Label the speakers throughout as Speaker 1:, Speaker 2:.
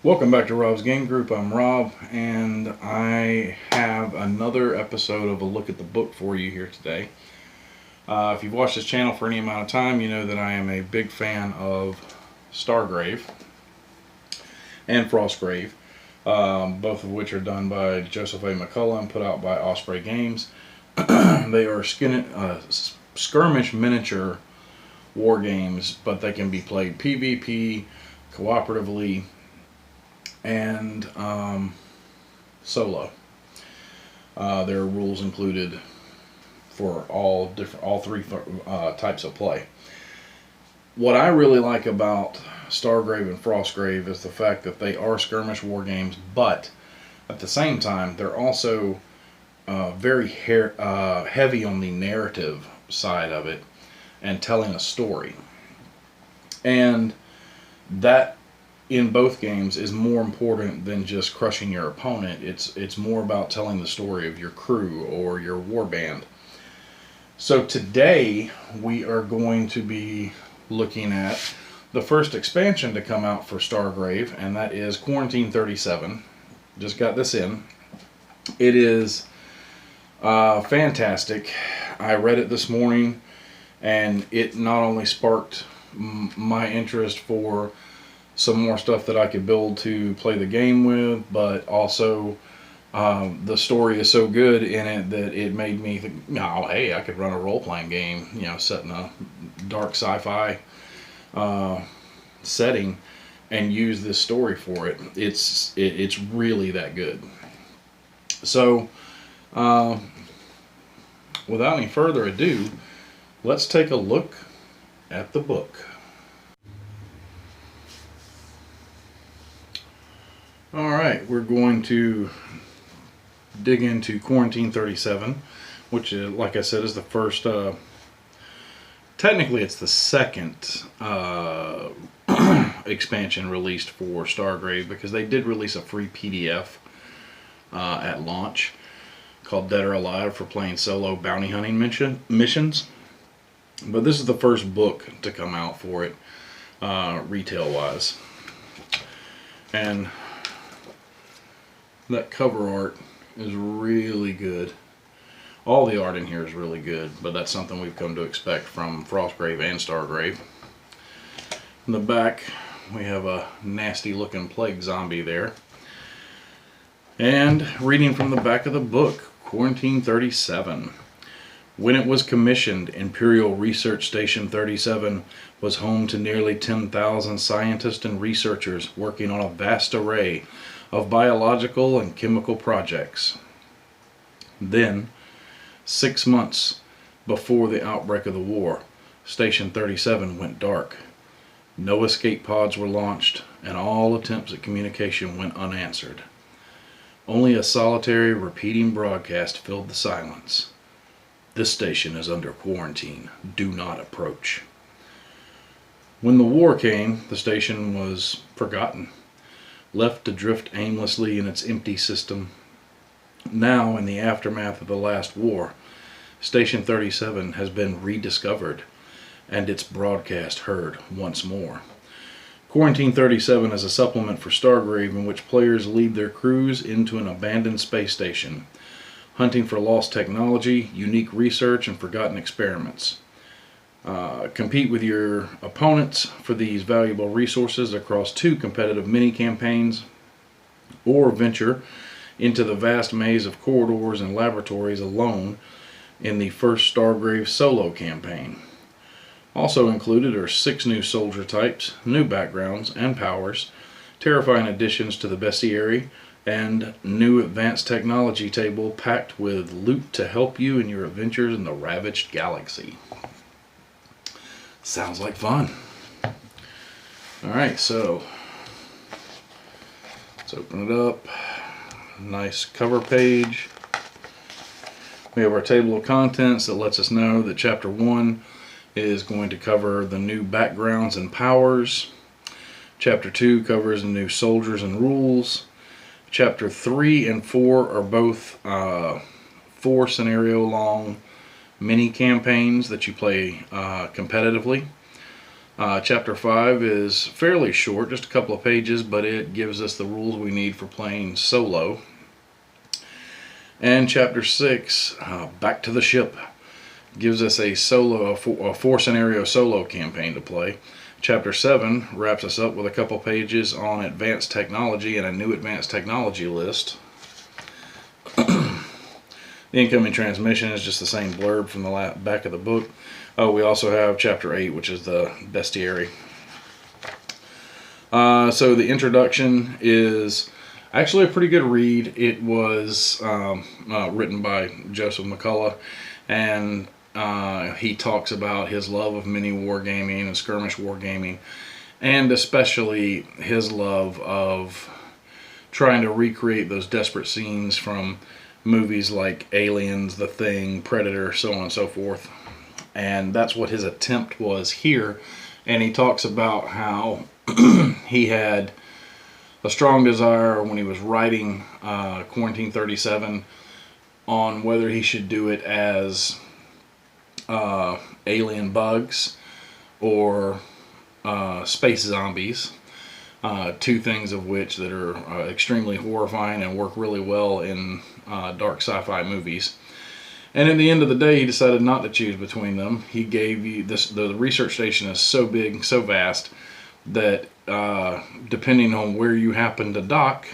Speaker 1: Welcome back to Rob's Game Group. I'm Rob, and I have another episode of A Look at the Book for you here today. If you've watched this channel for any amount of time, you know that I am a big fan of Stargrave and Frostgrave, both of which are done by Joseph A. McCullough and put out by Osprey Games. They are skirmish miniature war games, but they can be played PvP, cooperatively, and solo. There are rules included for all three types of play. What I really like about Stargrave and Frostgrave is the fact that they are skirmish war games, but at the same time they're also very heavy on the narrative side of it and telling a story. And that in both games is more important than just crushing your opponent. It's more about telling the story of your crew or your war band. So today we are going to be looking at the first expansion to come out for Stargrave, and that is Quarantine 37. Just got this in. It is fantastic. I read it this morning, and it not only sparked my interest for some more stuff that I could build to play the game with, but also the story is so good in it that it made me think, oh, hey, I could run a role-playing game, set in a dark sci-fi setting and use this story for it. It's really that good. So, without any further ado, let's take a look at the book. Alright, we're going to dig into Quarantine 37, which, like I said, is the first, technically it's the second expansion released for Stargrave, because they did release a free PDF at launch called Dead or Alive for playing solo bounty hunting missions. But this is the first book to come out for it, retail-wise. And that cover art is really good. All the art in here is really good, but that's something we've come to expect from Frostgrave and Stargrave. In the back, we have a nasty looking plague zombie there. And reading from the back of the book, Quarantine 37. When it was commissioned, Imperial Research Station 37 was home to nearly 10,000 scientists and researchers working on a vast array of biological and chemical projects. Then, 6 months before the outbreak of the war, Station 37 went dark. No escape pods were launched, and all attempts at communication went unanswered. Only a solitary repeating broadcast filled the silence. This station is under quarantine. Do not approach. When the war came, the station was forgotten, left to drift aimlessly in its empty system. Now, in the aftermath of the last war, Station 37 has been rediscovered and its broadcast heard once more. Quarantine 37 is a supplement for Stargrave in which players lead their crews into an abandoned space station, hunting for lost technology, unique research, and forgotten experiments. Compete with your opponents for these valuable resources across 2 competitive mini-campaigns, or venture into the vast maze of corridors and laboratories alone in the first Stargrave solo campaign. Also included are 6 new soldier types, new backgrounds and powers, terrifying additions to the bestiary, and new advanced technology table packed with loot to help you in your adventures in the ravaged galaxy. Sounds like fun. Alright, so let's open it up. Nice cover page. We have our table of contents that lets us know that Chapter 1 is going to cover the new backgrounds and powers. Chapter 2 covers the new soldiers and rules. Chapter 3 and 4 are both 4 scenario long mini campaigns that you play competitively. Chapter 5 is fairly short, just a couple of pages, but it gives us the rules we need for playing solo. And Chapter 6, Back to the Ship, gives us a four scenario solo campaign to play. Chapter 7 wraps us up with a couple pages on advanced technology and a new advanced technology list. The incoming transmission is just the same blurb from the back of the book. Oh, we also have Chapter 8, which is the bestiary. So the introduction is actually a pretty good read. It was written by Joseph McCullough, and he talks about his love of mini wargaming and skirmish wargaming, and especially his love of trying to recreate those desperate scenes from movies like Aliens, The Thing, Predator, so on and so forth. And that's what his attempt was here. And he talks about how he had a strong desire when he was writing Quarantine 37 on whether he should do it as alien bugs or space zombies. Two things of which that are extremely horrifying and work really well in dark sci-fi movies. And at the end of the day, he decided not to choose between them. He gave you this. The research station is so big, so vast, that depending on where you happen to dock,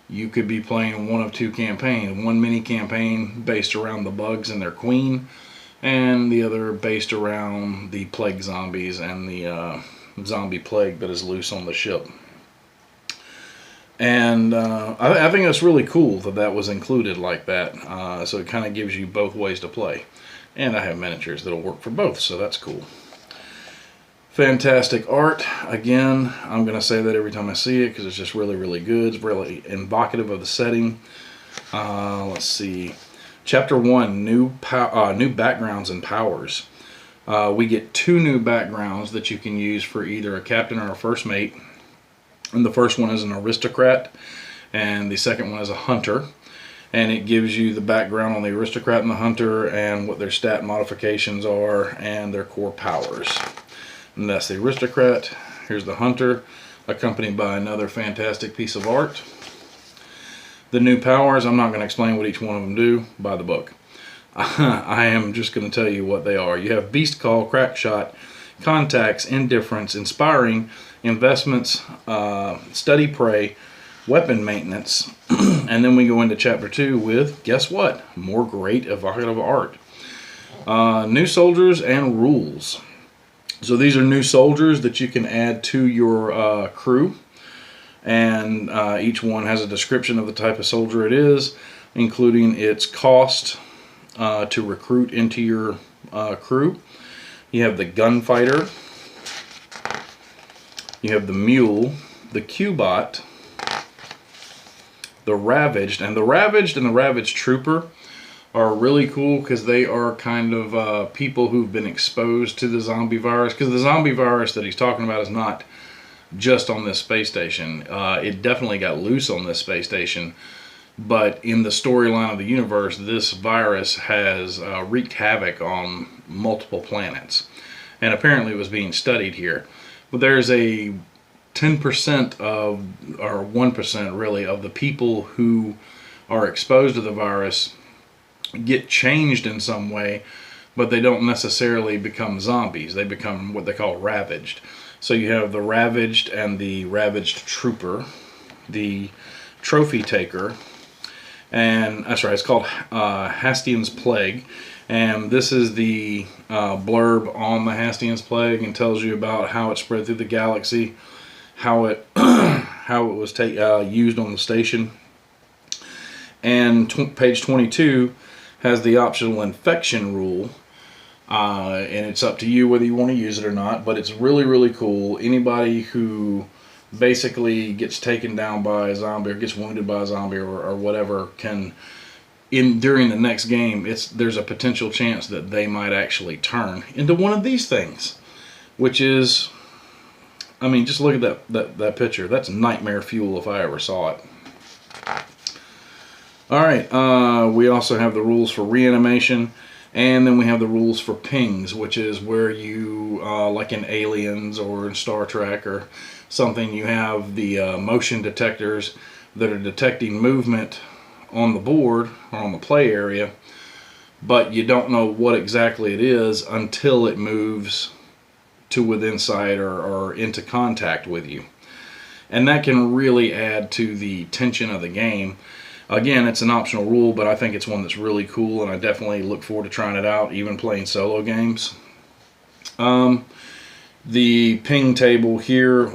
Speaker 1: you could be playing one of two campaigns. One mini campaign based around the bugs and their queen, and the other based around the plague zombies and the zombie plague that is loose on the ship. And I think that's really cool that was included like that. So it kind of gives you both ways to play. And I have miniatures that'll work for both, so that's cool. Fantastic art. Again, I'm going to say that every time I see it because it's just really, really good. It's really evocative of the setting. Let's see. Chapter 1, new backgrounds and powers. We get 2 new backgrounds that you can use for either a captain or a first mate. And the first one is an aristocrat, and the second one is a hunter. And it gives you the background on the aristocrat and the hunter and what their stat modifications are and their core powers. And that's the aristocrat. Here's the hunter, accompanied by another fantastic piece of art. The new powers, I'm not going to explain what each one of them do. Buy the book. I am just going to tell you what they are. You have Beast Call, Crack Shot, Contacts, Indifference, Inspiring, Investments, Study Prey, Weapon Maintenance, and then we go into Chapter 2 with, guess what? More great evocative art. New soldiers and rules. So these are new soldiers that you can add to your crew, and each one has a description of the type of soldier it is, including its cost to recruit into your crew. You have the gunfighter, you have the mule, the Q-bot, the ravaged, and the ravaged trooper are really cool because they are kind of people who've been exposed to the zombie virus, because the zombie virus that he's talking about is not just on this space station. It definitely got loose on this space station, but in the storyline of the universe, this virus has wreaked havoc on multiple planets, and apparently it was being studied here. But there's a 10% of, or 1% really, of the people who are exposed to the virus get changed in some way, but they don't necessarily become zombies. They become what they call ravaged. So you have the ravaged and the ravaged trooper, the trophy taker, and that's right, it's called Hastian's Plague. And this is the blurb on the Hastian's Plague, and tells you about how it spread through the galaxy, how it was used on the station. And page 22 has the optional infection rule, and it's up to you whether you want to use it or not, but it's really, really cool. Anybody who basically gets taken down by a zombie or gets wounded by a zombie or whatever can, during the next game, there's a potential chance that they might actually turn into one of these things, which is, I mean, just look at that picture. That's nightmare fuel if I ever saw it. Alright, we also have the rules for reanimation, And then we have the rules for pings, which is where you, like in Aliens or in Star Trek or something, you have the motion detectors that are detecting movement on the board or on the play area, but you don't know what exactly it is until it moves to within sight or into contact with you. And that can really add to the tension of the game. Again, it's an optional rule, but I think it's one that's really cool, and I definitely look forward to trying it out, even playing solo games. The ping table here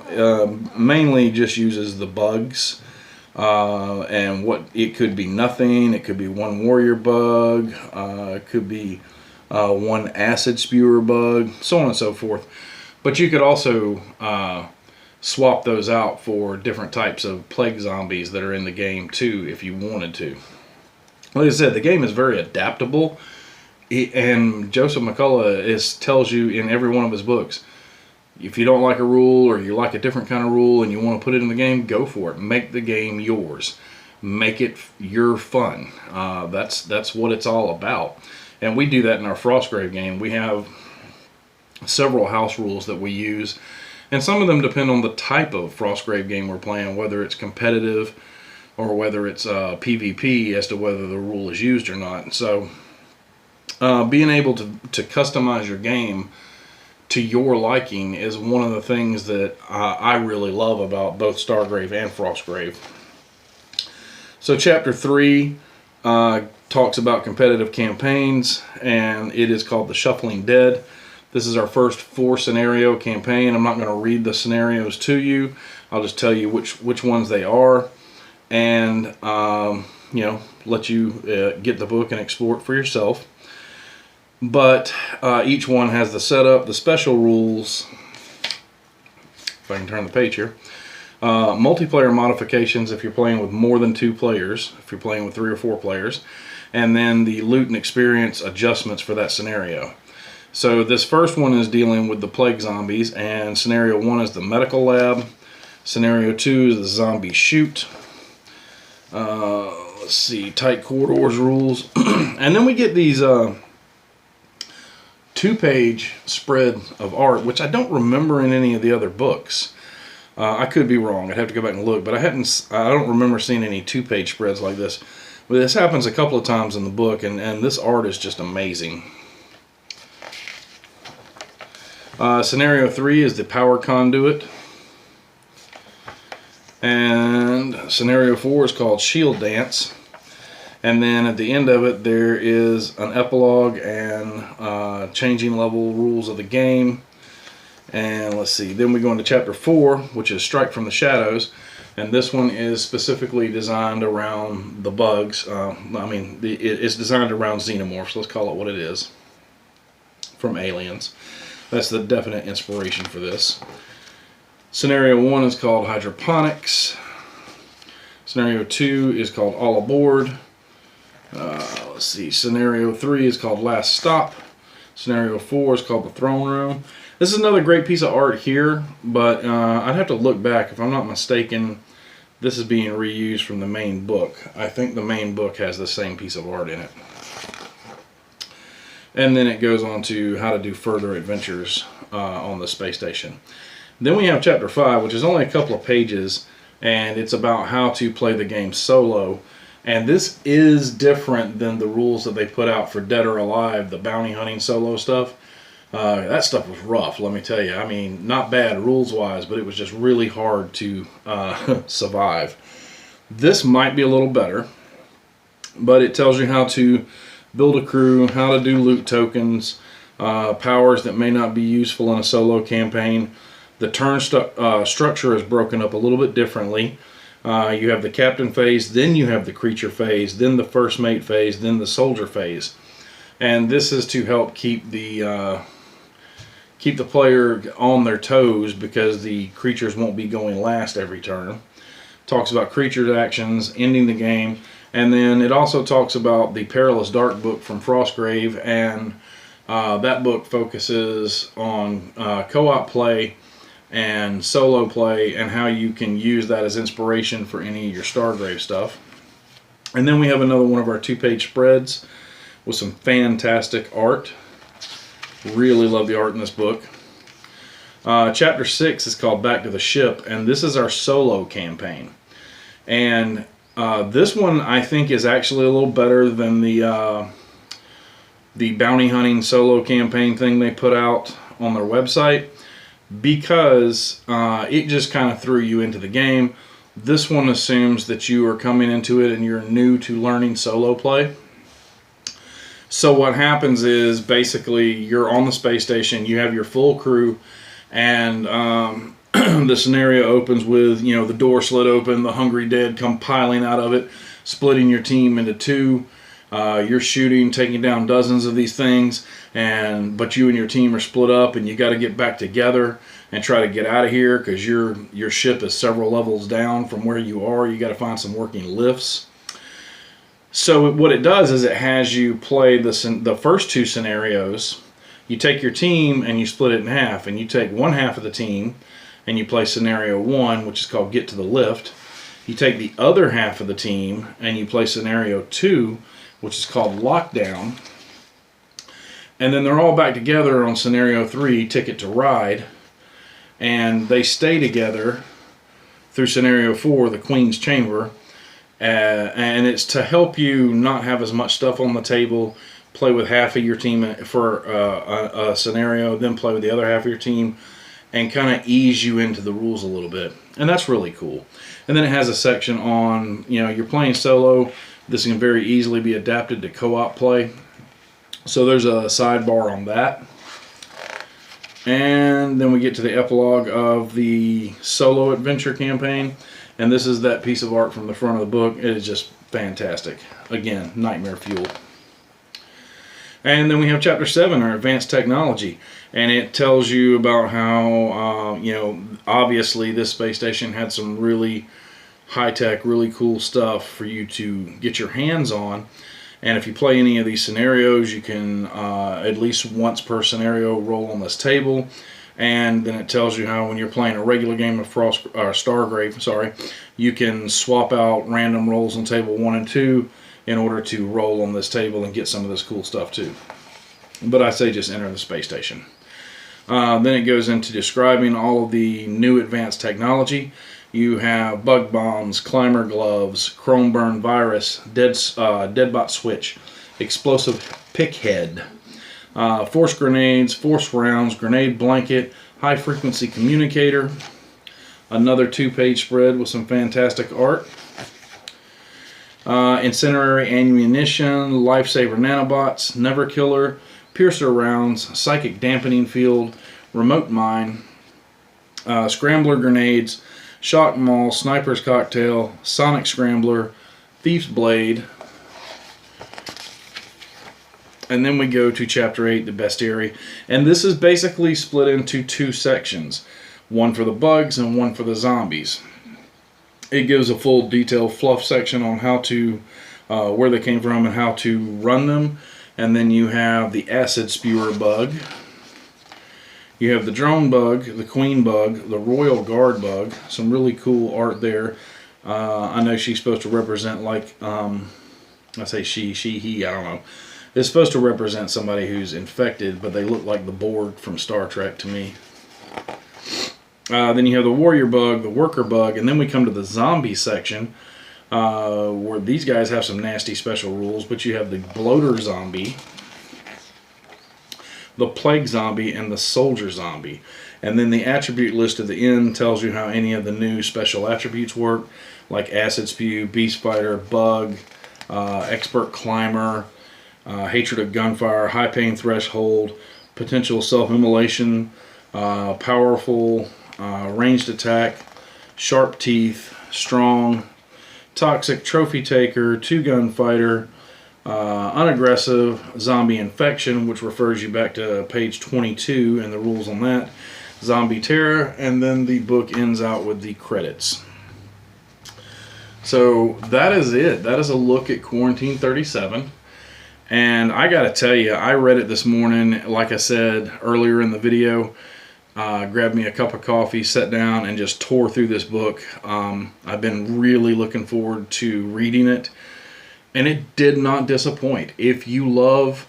Speaker 1: mainly just uses the bugs, and what it could be nothing, it could be one warrior bug, it could be one acid spewer bug, so on and so forth. But you could also swap those out for different types of plague zombies that are in the game too, if you wanted to. Like I said, the game is very adaptable, and Joseph McCullough tells you in every one of his books, if you don't like a rule or you like a different kind of rule and you want to put it in the game, go for it. Make the game yours. Make it your fun. That's what it's all about. And we do that in our Frostgrave game. We have several house rules that we use, and some of them depend on the type of Frostgrave game we're playing, whether it's competitive or whether it's PvP, as to whether the rule is used or not. So being able to customize your game to your liking is one of the things that I really love about both Stargrave and Frostgrave. So chapter 3 talks about competitive campaigns, and it is called The Shuffling Dead. This is our first 4 scenario campaign. I'm not going to read the scenarios to you. I'll just tell you which ones they are, and let you get the book and explore it for yourself. But each one has the setup, the special rules, if I can turn the page here, multiplayer modifications if you're playing with more than 2 players, if you're playing with 3 or 4 players, and then the loot and experience adjustments for that scenario. So this first one is dealing with the plague zombies, and scenario 1 is the medical lab, scenario 2 is the zombie chute, let's see, tight corridors rules, and then we get these 2-page spread of art, which I don't remember in any of the other books. I could be wrong. I'd have to go back and look, but I don't remember seeing any 2-page spreads like this. But this happens a couple of times in the book, and this art is just amazing. Scenario 3 is the power conduit, and scenario 4 is called Shield Dance. And then at the end of it, there is an epilogue and changing level rules of the game. And let's see, then we go into chapter 4, which is Strike from the Shadows. And this one is specifically designed around the bugs. It's designed around xenomorphs, let's call it what it is, from Aliens. That's the definite inspiration for this. Scenario 1 is called Hydroponics. Scenario 2 is called All Aboard. Let's see, scenario 3 is called Last Stop. Scenario 4 is called The Throne Room. This is another great piece of art here, but I'd have to look back. If I'm not mistaken, this is being reused from the main book. I think the main book has the same piece of art in it. And then it goes on to how to do further adventures on the space station. Then we have chapter 5, which is only a couple of pages, and it's about how to play the game solo. And this is different than the rules that they put out for Dead or Alive, the bounty hunting solo stuff. That stuff was rough, let me tell you. I mean, not bad rules-wise, but it was just really hard to survive. This might be a little better, but it tells you how to build a crew, how to do loot tokens, powers that may not be useful in a solo campaign. The turn structure is broken up a little bit differently. You have the captain phase, then you have the creature phase, then the first mate phase, then the soldier phase. And this is to help keep the player on their toes, because the creatures won't be going last every turn. Talks about creatures' actions, ending the game, and then it also talks about the Perilous Dark book from Frostgrave, and that book focuses on co-op play and solo play, and how you can use that as inspiration for any of your Stargrave stuff. And then we have another one of our 2-page spreads, with some fantastic art. Really love the art in this book. Chapter 6 is called Back to the Ship, and this is our solo campaign. And this one I think is actually a little better than the bounty hunting solo campaign thing they put out on their website, because it just kind of threw you into the game. This one assumes that you are coming into it and you're new to learning solo play. So what happens is basically you're on the space station, you have your full crew, and the scenario opens with, you know, the door slit open, the hungry dead come piling out of it, splitting your team into two. You're shooting, taking down dozens of these things, but you and your team are split up, and you got to get back together and try to get out of here, because your ship is several levels down from where you are. You got to find some working lifts. So what it does is it has you play the first two scenarios. You take your team and you split it in half, and you take one half of the team and you play scenario 1, which is called Get to the Lift. You take the other half of the team and you play scenario 2, which is called Lockdown. And then they're all back together on scenario 3, Ticket to Ride, and they stay together through scenario 4, the Queen's Chamber. And it's to help you not have as much stuff on the table. Play with half of your team for a scenario, then play with the other half of your team, and kind of ease you into the rules a little bit. And that's really cool. And then it has a section on, you know, you're playing solo. This can very easily be adapted to co-op play. So there's a sidebar on that. And then we get to the epilogue of the solo adventure campaign. And this is that piece of art from the front of the book. It is just fantastic. Again, nightmare fuel. And then we have chapter 7, our advanced technology. And it tells you about how, you know, obviously this space station had some really high-tech, really cool stuff for you to get your hands on. And if you play any of these scenarios, you can at least once per scenario roll on this table. And then it tells you how when you're playing a regular game of Stargrave, you can swap out random rolls on table 1 and 2 in order to roll on this table and get some of this cool stuff too. But I say just enter the space station. Then it goes into describing all of the new advanced technology. You have bug bombs, climber gloves, chrome burn virus, deadbot switch, explosive pickhead, force grenades, force rounds, grenade blanket, high frequency communicator, another 2-page spread with some fantastic art, incendiary ammunition, lifesaver nanobots, never killer, piercer rounds, psychic dampening field, remote mine, scrambler grenades, shock maul, sniper's cocktail, sonic scrambler, thief's blade. And then we go to chapter 8, the bestiary, and this is basically split into 2 sections, one for the bugs and one for the zombies. It gives a full detailed fluff section on how to where they came from and how to run them. And then you have the acid spewer bug, you have the drone bug, the queen bug, the royal guard bug. Some really cool art there. I know she's supposed to represent, like, I say she, he, I don't know. It's supposed to represent somebody who's infected, but they look like the Borg from Star Trek to me. Then you have the warrior bug, the worker bug, and then we come to the zombie section, where these guys have some nasty special rules, but you have the bloater zombie, the plague zombie, and the soldier zombie. And then the attribute list at the end tells you how any of the new special attributes work, like acid spew, beast fighter, bug, expert climber, hatred of gunfire, high pain threshold, potential self-immolation, powerful, ranged attack, sharp teeth, strong, toxic trophy taker, 2-gun fighter, unaggressive, zombie infection, which refers you back to page 22 and the rules on that, zombie terror, and then the book ends out with the credits. So that is it. That is a look at Quarantine 37. And I gotta tell you, I read it this morning, like I said earlier in the video. Grabbed me a cup of coffee, sat down, and just tore through this book. I've been really looking forward to reading it. And it did not disappoint. If you love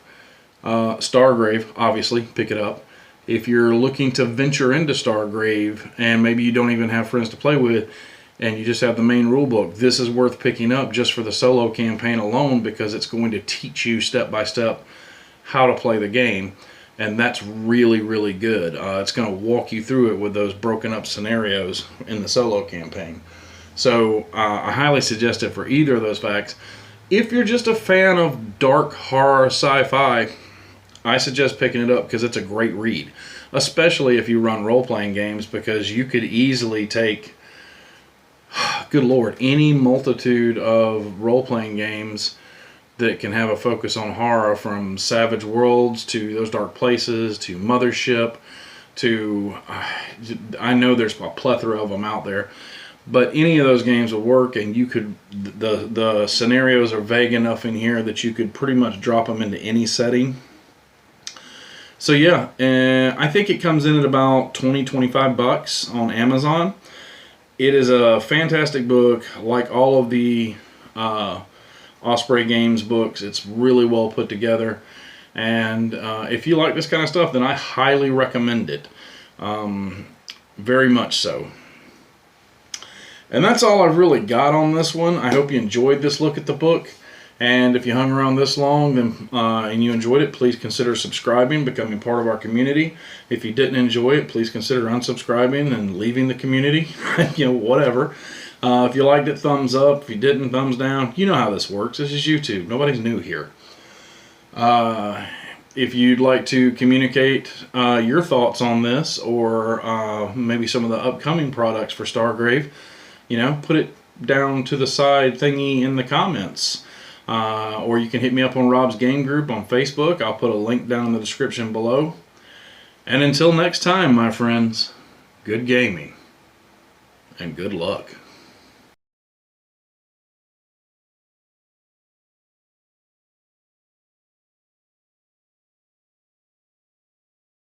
Speaker 1: Stargrave, obviously, pick it up. If you're looking to venture into Stargrave and maybe you don't even have friends to play with and you just have the main rule book, this is worth picking up just for the solo campaign alone, because it's going to teach you step by step how to play the game. And that's really, really good. It's going to walk you through it with those broken up scenarios in the solo campaign. So I highly suggest it for either of those facts. If you're just a fan of dark horror sci-fi, I suggest picking it up because it's a great read. Especially if you run role-playing games, because you could easily take, good Lord, any multitude of role-playing games that can have a focus on horror, from Savage Worlds to Those Dark Places to Mothership to, I know there's a plethora of them out there, but any of those games will work, and you could, the scenarios are vague enough in here that you could pretty much drop them into any setting. So yeah, I think it comes in at about $20-25 on Amazon. It is a fantastic book, like all of the Osprey Games books. It's really well put together, and if you like this kind of stuff, then I highly recommend it, very much so. And that's all I've really got on this one. I hope you enjoyed this look at the book, and if you hung around this long then and you enjoyed it, please consider subscribing, becoming part of our community. If you didn't enjoy it, please consider unsubscribing and leaving the community. Whatever. If you liked it, thumbs up. If you didn't, thumbs down. You know how this works. This is YouTube. Nobody's new here. If you'd like to communicate your thoughts on this, or maybe some of the upcoming products for Stargrave, put it down to the side thingy in the comments. Or you can hit me up on Rob's Game Group on Facebook. I'll put a link down in the description below. And until next time, my friends, good gaming and good luck.